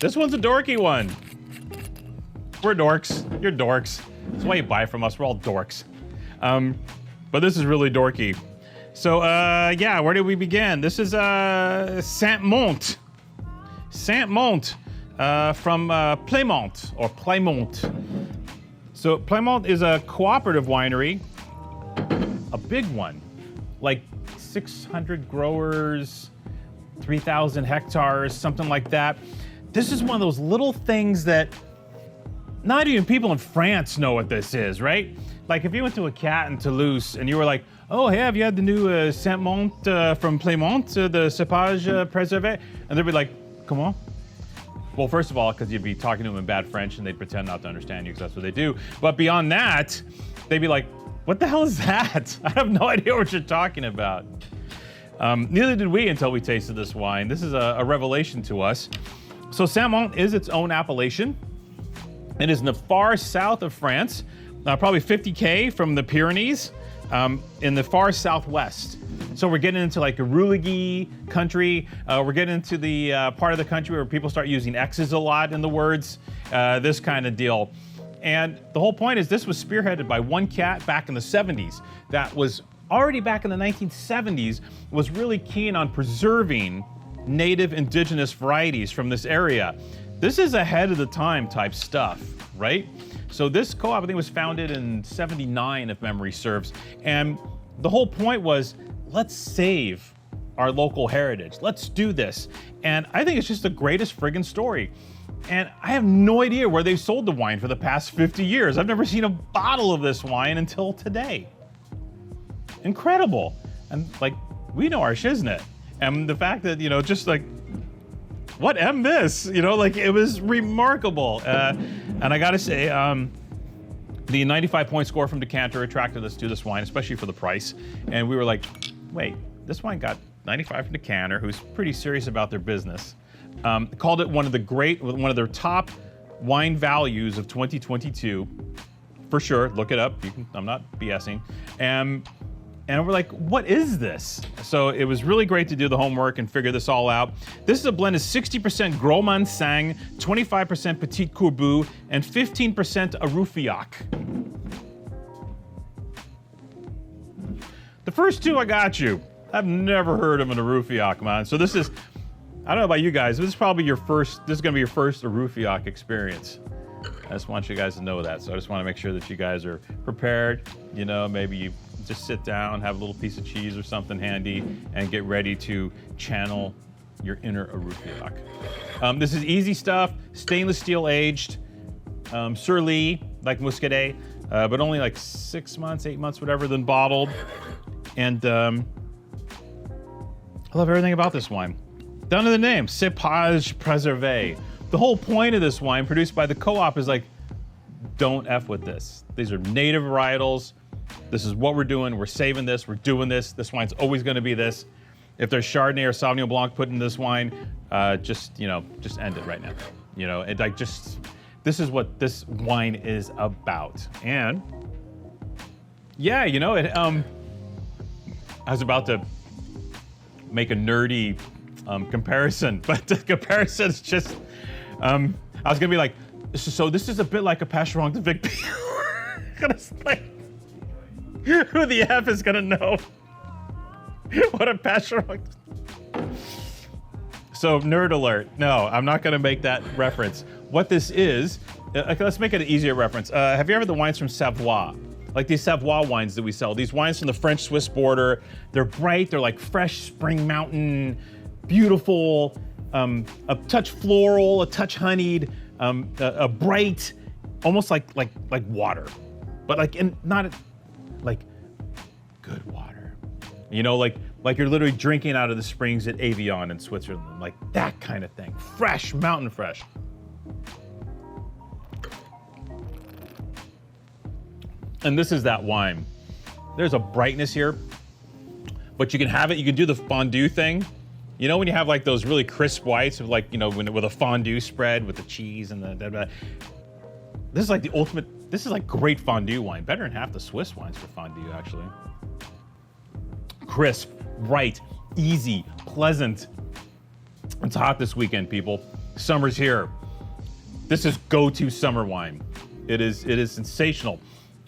This one's a dorky one. We're dorks. You're dorks. That's why you buy from us. We're all dorks. But this is really dorky. So, yeah, where did we begin? This is Saint-Mont. Saint-Mont from Plaimont, or Plaimont. So Plaimont is a cooperative winery, a big one, like 600 growers, 3,000 hectares, something like that. This is one of those little things that not even people in France know what this is, right? Like if you went to a cat in Toulouse and you were like, oh, hey, have you had the new Saint-Mont from Plaimont, the Cépages Préservés? And they'd be like, comment? Well, first of all, because you'd be talking to them in bad French and they'd pretend not to understand you because that's what they do. But beyond that, they'd be like, what the hell is that? I have no idea what you're talking about. Neither did we until we tasted this wine. This is a revelation to us. So Saint-Mont is its own appellation. It is in the far south of France, probably 50K from the Pyrenees, in the far southwest. So we're getting into like a Rouligny country. We're getting into the part of the country where people start using X's a lot in the words, this kind of deal. And the whole point is this was spearheaded by one cat back in the 70s that was already back in the 1970s, was really keen on preserving native indigenous varieties from this area. This is ahead of the time type stuff, right? So this co-op, I think, was founded in 79, if memory serves. And the whole point was, let's save our local heritage. Let's do this. And I think it's just the greatest friggin' story. And I have no idea where they've sold the wine for the past 50 years. I've never seen a bottle of this wine until today. Incredible. And like, we know our shiznit. And the fact that, you know, just like, what am this? You know, like it was remarkable. And I gotta say, the 95-point score from Decanter attracted us to this wine, especially for the price. And we were like, wait, this wine got 95 from Decanter, who's pretty serious about their business. Called it one of their top wine values of 2022. For sure, look it up. I'm not BSing. And we're like, what is this? So it was really great to do the homework and figure this all out. This is a blend of 60% Gros Manseng, 25% Petit Courbu, and 15% Arufiac. The first two I got you. I've never heard of an Arufiac, man. So this is, I don't know about you guys, this is probably your first, this is gonna be your first Arufiac experience. I just want you guys to know that. So I just want to make sure that you guys are prepared. You know, maybe you just sit down, have a little piece of cheese or something handy, and get ready to channel your inner Arufiac. This is easy stuff, stainless steel aged, sur lie, like Muscadet, but only like 6 months, 8 months, whatever, then bottled. And I love everything about this wine. Down to the name, Cépages Préservés. The whole point of this wine produced by the co-op is like, don't F with this. These are native varietals. This is what we're doing. We're saving this. We're doing this. This wine's always going to be this. If there's Chardonnay or Sauvignon Blanc put in this wine, just end it right now. You know, it like this is what this wine is about. And yeah, you know, I was about to make a nerdy comparison, but the comparison is just, I was gonna be like, so this is a bit like a Pêcheron de Vic. Like, who the F is gonna know what a Pêcheron? So nerd alert. No, I'm not gonna make that reference. What this is, okay, let's make it an easier reference. Have you ever had the wines from Savoie? Like these Savoie wines that we sell. These wines from the French-Swiss border. They're bright, they're like fresh spring mountain, beautiful, a touch floral, a touch honeyed, a bright, almost like water, but not like good water. You know, like you're literally drinking out of the springs at Evian in Switzerland, like that kind of thing. Fresh, mountain fresh. And this is that wine. There's a brightness here, but you can have it, you can do the fondue thing. You know when you have like those really crisp whites of like, you know, with a fondue spread with the cheese and the, this is like the ultimate, this is like great fondue wine. Better than half the Swiss wines for fondue, actually. Crisp, bright, easy, pleasant. It's hot this weekend, people. Summer's here. This is go-to summer wine. It is sensational.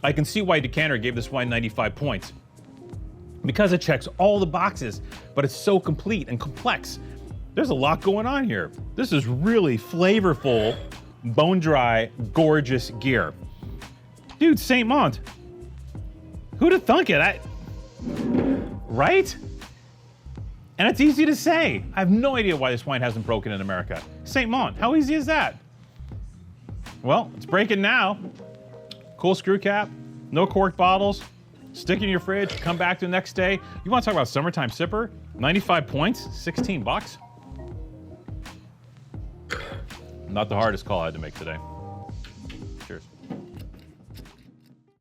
I can see why Decanter gave this wine 95 points. Because it checks all the boxes, but it's so complete and complex. There's a lot going on here. This is really flavorful, bone-dry, gorgeous gear. Dude, Saint-Mont. Who'd have thunk it? Right? And it's easy to say. I have no idea why this wine hasn't broken in America. Saint-Mont, how easy is that? Well, it's breaking now. Cool screw cap, no corked bottles, stick it in your fridge, come back to the next day. You want to talk about summertime sipper? 95 points, 16 bucks. Not the hardest call I had to make today.